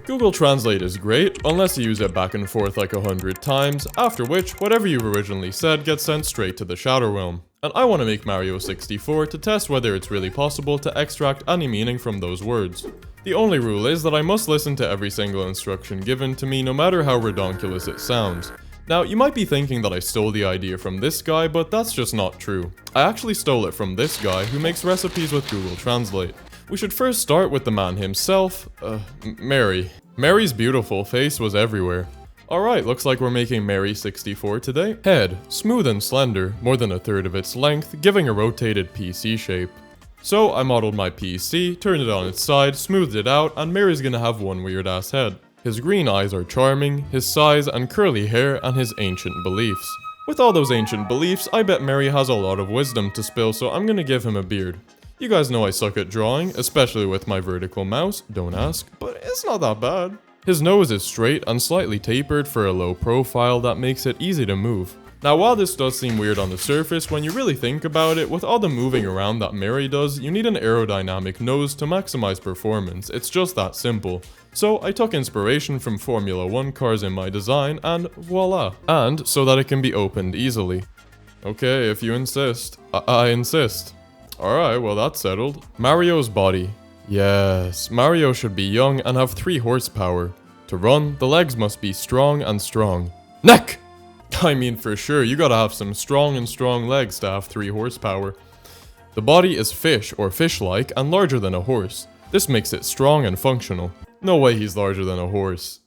Google Translate is great, unless you use it back and forth like 100 times, after which, whatever you've originally said gets sent straight to the Shadow Realm. And I want to make Mario 64 to test whether it's really possible to extract any meaning from those words. The only rule is that I must listen to every single instruction given to me, no matter how redonkulous it sounds. Now, you might be thinking that I stole the idea from this guy, but that's just not true. I actually stole it from this guy who makes recipes with Google Translate. We should first start with the man himself, Mary. Mary's beautiful face was everywhere. Alright, looks like we're making Mary 64 today. Head, smooth and slender, more than a third of its length, giving a rotated PC shape. So I modeled my PC, turned it on its side, smoothed it out, and Mary's gonna have one weird ass head. His green eyes are charming, his size and curly hair, and his ancient beliefs. With all those ancient beliefs, I bet Mary has a lot of wisdom to spill, so I'm gonna give him a beard. You guys know I suck at drawing, especially with my vertical mouse, don't ask, but it's not that bad. His nose is straight and slightly tapered for a low profile that makes it easy to move. Now, while this does seem weird on the surface, when you really think about it, with all the moving around that Mary does, you need an aerodynamic nose to maximize performance. It's just that simple. So I took inspiration from Formula 1 cars in my design, and voila. And so that it can be opened easily. Okay, if you insist. I insist. Alright, well that's settled. Mario's body. Yes, Mario should be young and have 3 horsepower. To run, the legs must be strong and strong. Neck! I mean, for sure, you gotta have some strong legs to have 3 horsepower. The body is fish or fish-like and larger than a horse. This makes it strong and functional. No way he's larger than a horse.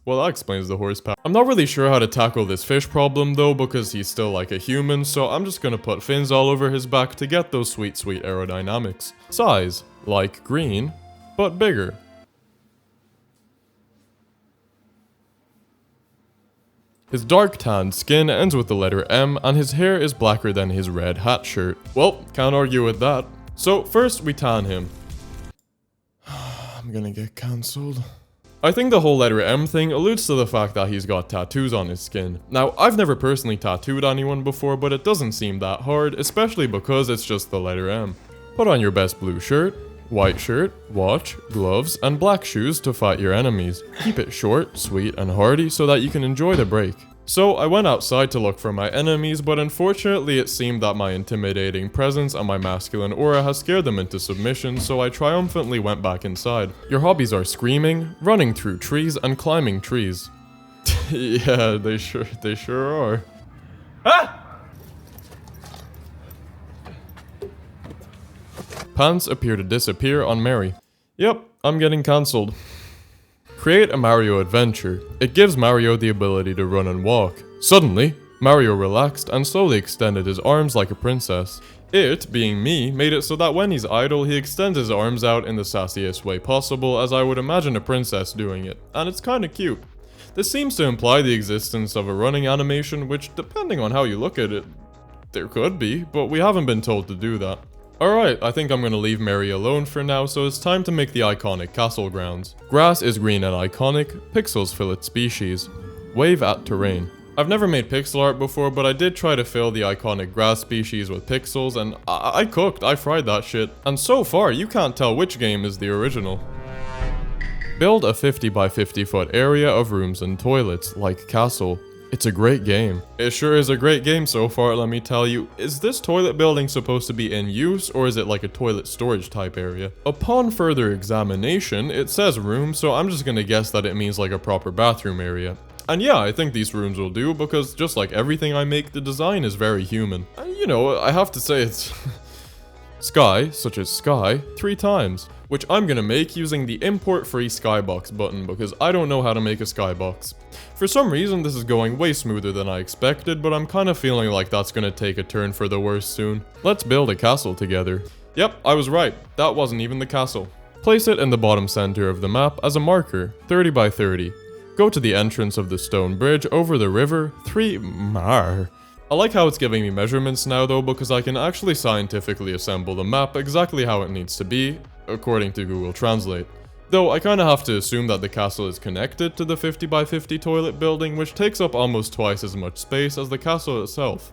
Well, that explains the horsepower. I'm not really sure how to tackle this fish problem though, because he's still like a human, so I'm just gonna put fins all over his back to get those sweet aerodynamics. Size, like green, but bigger. His dark tanned skin ends with the letter M, and his hair is blacker than his red hat shirt. Well, can't argue with that. So first we tan him. I'm gonna get cancelled. I think the whole letter M thing alludes to the fact that he's got tattoos on his skin. Now, I've never personally tattooed anyone before, but it doesn't seem that hard, especially because it's just the letter M. Put on your best blue shirt, white shirt, watch, gloves, and black shoes to fight your enemies. Keep it short, sweet, and hearty so that you can enjoy the break. So, I went outside to look for my enemies, but unfortunately it seemed that my intimidating presence and my masculine aura has scared them into submission, so I triumphantly went back inside. Your hobbies are screaming, running through trees, and climbing trees. Yeah, they sure are. Ah! Pants appear to disappear on Mary. Yep, I'm getting cancelled. Create a Mario adventure. It gives Mario the ability to run and walk. Suddenly, Mario relaxed and slowly extended his arms like a princess. It, being me, made it so that when he's idle, he extends his arms out in the sassiest way possible, as I would imagine a princess doing it, and it's kinda cute. This seems to imply the existence of a running animation, which, depending on how you look at it, there could be, but we haven't been told to do that. Alright, I think I'm gonna leave Mary alone for now, so it's time to make the iconic castle grounds. Grass is green and iconic, pixels fill its species. Wave at terrain. I've never made pixel art before, but I did try to fill the iconic grass species with pixels, and I fried that shit. And so far, you can't tell which game is the original. Build a 50 by 50 foot area of rooms and toilets, like Castle. It's a great game. It sure is a great game so far, let me tell you. Is this toilet building supposed to be in use, or is it like a toilet storage type area? Upon further examination, it says room, so I'm just gonna guess that it means like a proper bathroom area. And yeah, I think these rooms will do, because just like everything I make, the design is very human. And you know, I have to say it's... Sky, such as sky, 3 times. Which I'm gonna make using the import free skybox button, because I don't know how to make a skybox. For some reason this is going way smoother than I expected, but I'm kinda feeling like that's gonna take a turn for the worse soon. Let's build a castle together. Yep, I was right, that wasn't even the castle. Place it in the bottom center of the map as a marker, 30 by 30. Go to the entrance of the stone bridge over the river, 3 mar. I like how it's giving me measurements now though, because I can actually scientifically assemble the map exactly how it needs to be, according to Google Translate. Though I kinda have to assume that the castle is connected to the 50 by 50 toilet building, which takes up almost twice as much space as the castle itself.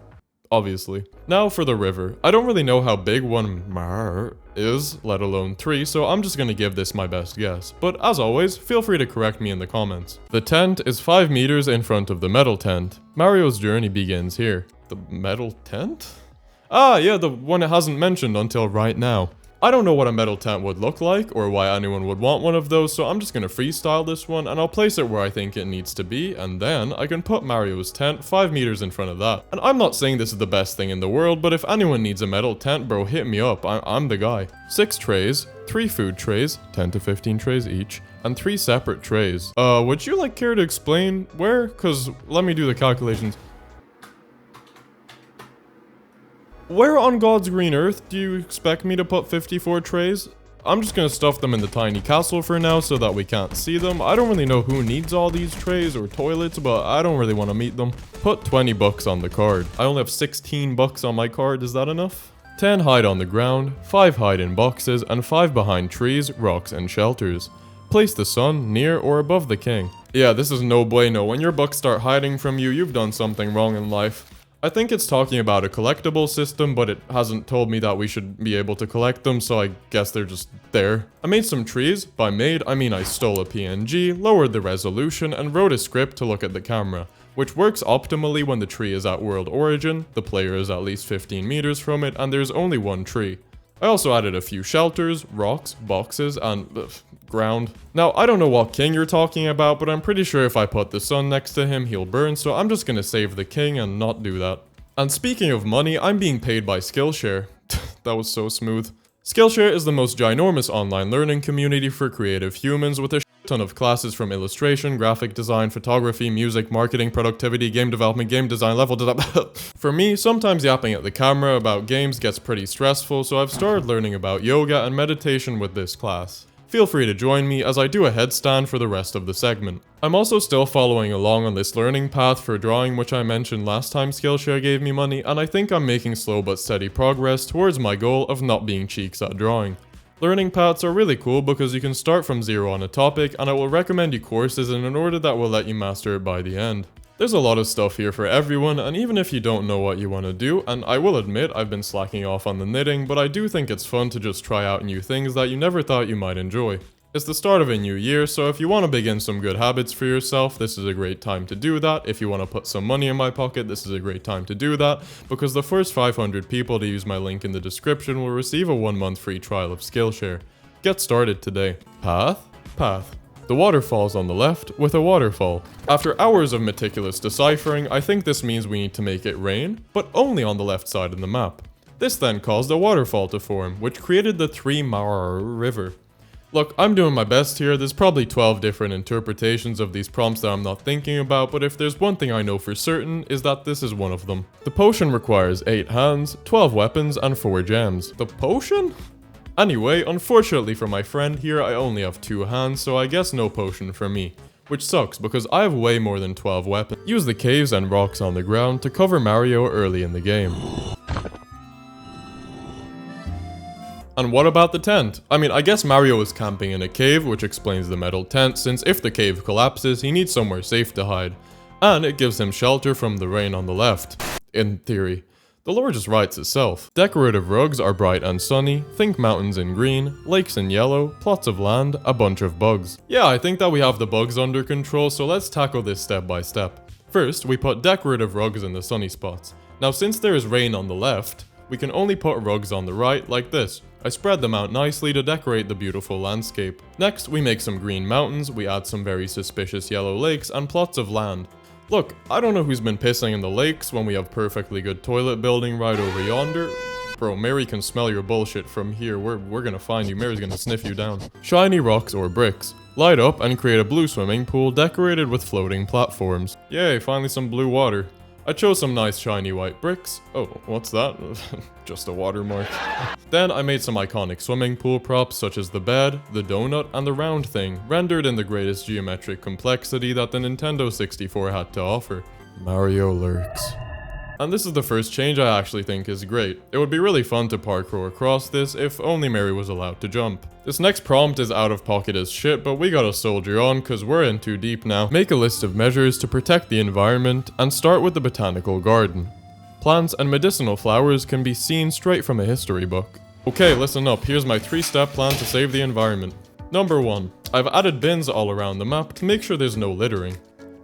obviously. Now for the river. I don't really know how big one mar is, let alone 3, so I'm just gonna give this my best guess. But as always, feel free to correct me in the comments. The tent is 5 meters in front of the metal tent. Mario's journey begins here. The metal tent? Ah, yeah, the one it hasn't mentioned until right now. I don't know what a metal tent would look like, or why anyone would want one of those, so I'm just gonna freestyle this one, and I'll place it where I think it needs to be, and then I can put Mario's tent 5 meters in front of that. And I'm not saying this is the best thing in the world, but if anyone needs a metal tent, bro, hit me up, I'm the guy. 6 trays, 3 food trays, 10 to 15 trays each, and 3 separate trays. Would you like care to explain where? Cause let me do the calculations. Where on God's green earth do you expect me to put 54 trays? I'm just gonna stuff them in the tiny castle for now so that we can't see them. I don't really know who needs all these trays or toilets, but I don't really want to meet them. Put 20 bucks on the card. I only have 16 bucks on my card, is that enough? 10 hide on the ground, 5 hide in boxes, and 5 behind trees, rocks, and shelters. Place the sun near or above the king. Yeah, this is no bueno. When your bucks start hiding from you, you've done something wrong in life. I think it's talking about a collectible system, but it hasn't told me that we should be able to collect them, so I guess they're just there. I made some trees. By made, I mean I stole a PNG, lowered the resolution, and wrote a script to look at the camera, which works optimally when the tree is at world origin, the player is at least 15 meters from it, and there's only one tree. I also added a few shelters, rocks, boxes, and ground. Now, I don't know what king you're talking about, but I'm pretty sure if I put the sun next to him, he'll burn, so I'm just gonna save the king and not do that. And speaking of money, I'm being paid by Skillshare. That was so smooth. Skillshare is the most ginormous online learning community for creative humans with a ton of classes from illustration, graphic design, photography, music, marketing, productivity, game development, game design, level design. For me, sometimes yapping at the camera about games gets pretty stressful, so I've started learning about yoga and meditation with this class. Feel free to join me as I do a headstand for the rest of the segment. I'm also still following along on this learning path for drawing, which I mentioned last time Skillshare gave me money, and I think I'm making slow but steady progress towards my goal of not being cheeks at drawing. Learning paths are really cool because you can start from zero on a topic, and it will recommend you courses in an order that will let you master it by the end. There's a lot of stuff here for everyone, and even if you don't know what you want to do, and I will admit I've been slacking off on the knitting, but I do think it's fun to just try out new things that you never thought you might enjoy. It's the start of a new year, so if you want to begin some good habits for yourself, this is a great time to do that. If you want to put some money in my pocket, this is a great time to do that, because the first 500 people to use my link in the description will receive a 1-month free trial of Skillshare. Get started today. Path? Path. The waterfall's on the left, with a waterfall. After hours of meticulous deciphering, I think this means we need to make it rain, but only on the left side of the map. This then caused a waterfall to form, which created the 3 Mar River. Look, I'm doing my best here. There's probably 12 different interpretations of these prompts that I'm not thinking about, but if there's one thing I know for certain, is that this is one of them. The potion requires 8 hands, 12 weapons, and 4 gems. The potion? Anyway, unfortunately for my friend here, I only have 2 hands, so I guess no potion for me. Which sucks, because I have way more than 12 weapons. Use the caves and rocks on the ground to cover Mario early in the game. And what about the tent? I mean, I guess Mario is camping in a cave, which explains the metal tent, since if the cave collapses, he needs somewhere safe to hide. And it gives him shelter from the rain on the left. In theory. The lore just writes itself. Decorative rugs are bright and sunny, think mountains in green, lakes in yellow, plots of land, a bunch of bugs. Yeah, I think that we have the bugs under control, so let's tackle this step by step. First, we put decorative rugs in the sunny spots. Now since there is rain on the left, we can only put rugs on the right, like this. I spread them out nicely to decorate the beautiful landscape. Next, we make some green mountains, we add some very suspicious yellow lakes, and plots of land. Look, I don't know who's been pissing in the lakes when we have perfectly good toilet building right over yonder. Bro, Mary can smell your bullshit from here. We're gonna find you. Mary's gonna sniff you down. Shiny rocks or bricks. Light up and create a blue swimming pool decorated with floating platforms. Yay, finally some blue water. I chose some nice shiny white bricks. Oh, what's that? Just a watermark. Then I made some iconic swimming pool props such as the bed, the donut, and the round thing, rendered in the greatest geometric complexity that the Nintendo 64 had to offer. Mario lurks. And this is the first change I actually think is great. It would be really fun to parkour across this if only Mary was allowed to jump. This next prompt is out of pocket as shit, but we gotta soldier on cause we're in too deep now. Make a list of measures to protect the environment and start with the botanical garden. Plants and medicinal flowers can be seen straight from a history book. Okay, listen up, here's my 3-step plan to save the environment. Number 1. I've added bins all around the map to make sure there's no littering.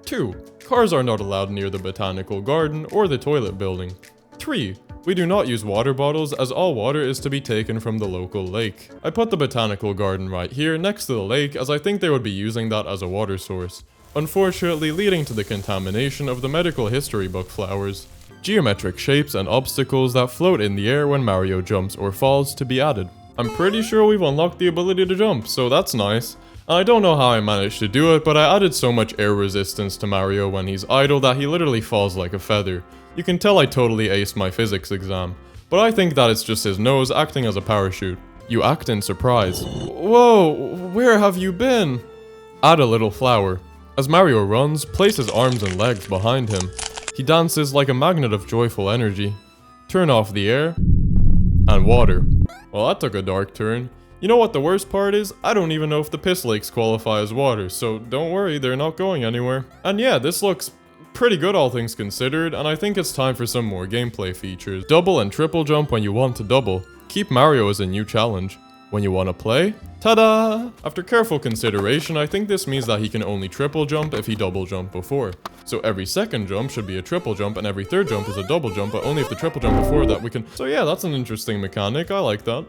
2. Cars are not allowed near the botanical garden or the toilet building. 3. We do not use water bottles as all water is to be taken from the local lake. I put the botanical garden right here next to the lake as I think they would be using that as a water source, unfortunately leading to the contamination of the medical history book flowers. Geometric shapes and obstacles that float in the air when Mario jumps or falls to be added. I'm pretty sure we've unlocked the ability to jump, so that's nice. I don't know how I managed to do it, but I added so much air resistance to Mario when he's idle that he literally falls like a feather. You can tell I totally aced my physics exam, but I think that it's just his nose acting as a parachute. You act in surprise. Whoa, where have you been? Add a little flower. As Mario runs, place his arms and legs behind him. He dances like a magnet of joyful energy. Turn off the air and water. Well, that took a dark turn. You know what the worst part is? I don't even know if the piss lakes qualify as water, so don't worry, they're not going anywhere. And yeah, this looks pretty good all things considered, and I think it's time for some more gameplay features. Double and triple jump when you want to double. Keep Mario as a new challenge. When you want to play, ta-da! After careful consideration, I think this means that he can only triple jump if he double jumped before. So every second jump should be a triple jump, and every third jump is a double jump, but only if the triple jump before that we can... So yeah, that's an interesting mechanic, I like that.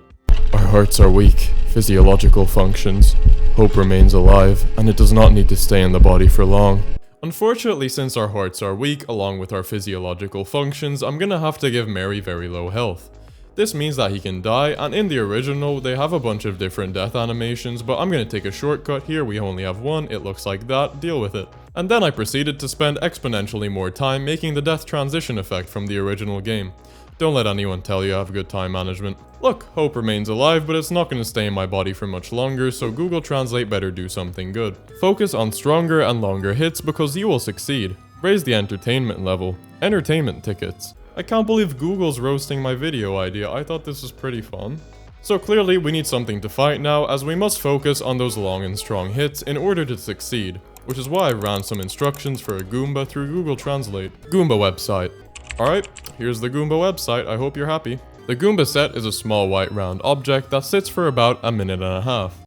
Our hearts are weak, physiological functions. Hope remains alive, and it does not need to stay in the body for long. Unfortunately, since our hearts are weak, along with our physiological functions, I'm gonna have to give Mary very low health. This means that he can die, and in the original, they have a bunch of different death animations, but I'm gonna take a shortcut here, we only have one, it looks like that, deal with it. And then I proceeded to spend exponentially more time making the death transition effect from the original game. Don't let anyone tell you I have good time management. Look, hope remains alive, but it's not gonna stay in my body for much longer, so Google Translate better do something good. Focus on stronger and longer hits because you will succeed. Raise the entertainment level. Entertainment tickets. I can't believe Google's roasting my video idea, I thought this was pretty fun. So clearly we need something to fight now, as we must focus on those long and strong hits in order to succeed, which is why I ran some instructions for a Goomba through Google Translate. Goomba website. Alright, here's the Goomba website, I hope you're happy. The Goomba set is a small white round object that sits for about a minute and a half.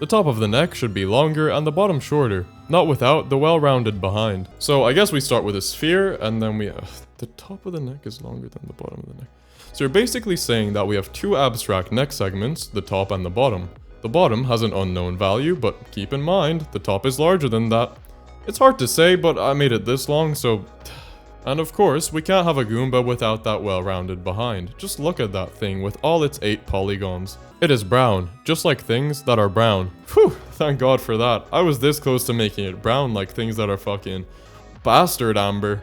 The top of the neck should be longer and the bottom shorter, not without the well-rounded behind. So I guess we start with a sphere and then we... the top of the neck is longer than the bottom of the neck. So you're basically saying that we have two abstract neck segments, the top and the bottom. The bottom has an unknown value, but keep in mind, the top is larger than that. It's hard to say, but I made it this long, so... And of course, we can't have a Goomba without that well-rounded behind. Just look at that thing with all its 8 polygons. It is brown, just like things that are brown. Whew, thank God for that. I was this close to making it brown like things that are fucking... bastard amber.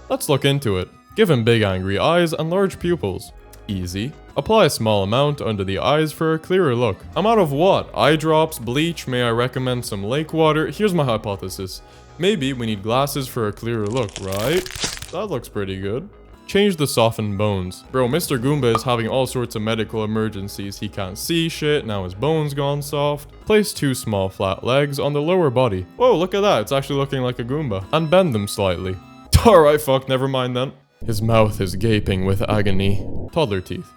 Let's look into it. Give him big angry eyes and large pupils. Easy. Apply a small amount under the eyes for a clearer look. I'm out of what? Eye drops, bleach, may I recommend some lake water? Here's my hypothesis. Maybe we need glasses for a clearer look, right? That looks pretty good. Change the softened bones. Bro, Mr. Goomba is having all sorts of medical emergencies. He can't see shit, now his bones gone soft. Place 2 small flat legs on the lower body. Whoa, look at that, it's actually looking like a Goomba. And bend them slightly. Alright, fuck, never mind then. His mouth is gaping with agony. Toddler teeth.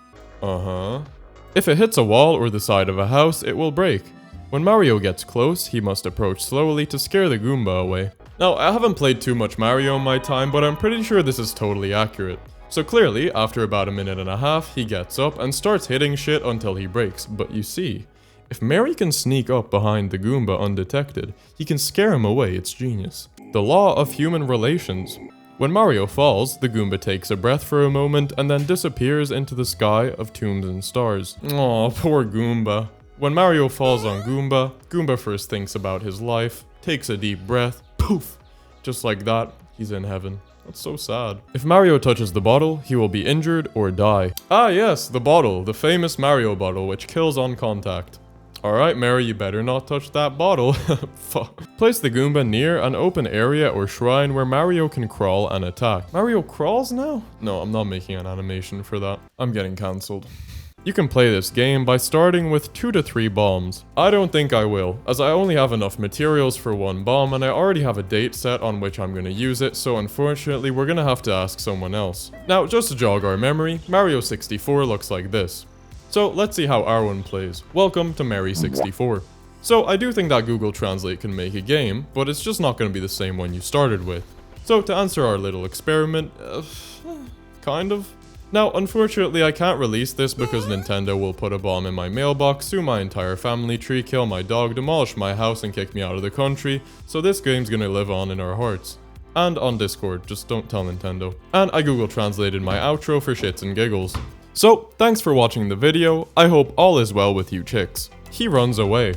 If it hits a wall or the side of a house, it will break. When Mario gets close, he must approach slowly to scare the Goomba away. Now, I haven't played too much Mario in my time, but I'm pretty sure this is totally accurate. So clearly, after about a minute and a half, he gets up and starts hitting shit until he breaks. But you see, if Mary can sneak up behind the Goomba undetected, he can scare him away, it's genius. The law of human relations. When Mario falls, the Goomba takes a breath for a moment and then disappears into the sky of tombs and stars. Aw, poor Goomba. When Mario falls on Goomba, Goomba first thinks about his life, takes a deep breath, poof! Just like that, he's in heaven. That's so sad. If Mario touches the bottle, he will be injured or die. Ah yes, the bottle, the famous Mario bottle which kills on contact. Alright Mary, you better not touch that bottle. Fuck. Place the Goomba near an open area or shrine where Mario can crawl and attack. Mario crawls now? No, I'm not making an animation for that. I'm getting cancelled. You can play this game by starting with 2 to 3 bombs. I don't think I will, as I only have enough materials for 1 bomb and I already have a date set on which I'm gonna use it, so unfortunately we're gonna have to ask someone else. Now, just to jog our memory, Mario 64 looks like this. So let's see how Arwen plays. Welcome to Mary 64. So I do think that Google Translate can make a game, but it's just not gonna be the same one you started with. So to answer our little experiment, kind of. Now, unfortunately, I can't release this because Nintendo will put a bomb in my mailbox, sue my entire family tree, kill my dog, demolish my house, and kick me out of the country, so this game's gonna live on in our hearts. And on Discord, just don't tell Nintendo. And I Google translated my outro for shits and giggles. So, thanks for watching the video, I hope all is well with you chicks. He runs away.